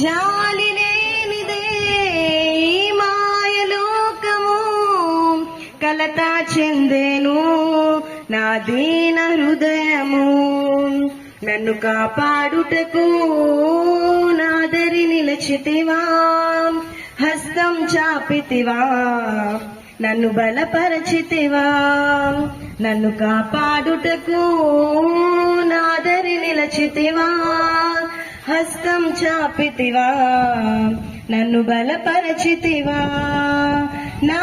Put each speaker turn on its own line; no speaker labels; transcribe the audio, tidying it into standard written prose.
జాలి లేనిదే ఈ మాయలోకము, కలత చెందేను నా దీన హృదయము. నన్ను కాపాడుటకు నాదరి నిలచితివా, హస్తం చాపితివా, నన్ను బలపరచితివా. నన్ను కాపాడుటకు నాదరి నిలచితివా, హస్తం చాపితివా, నన్ను బలపరచితివా. నా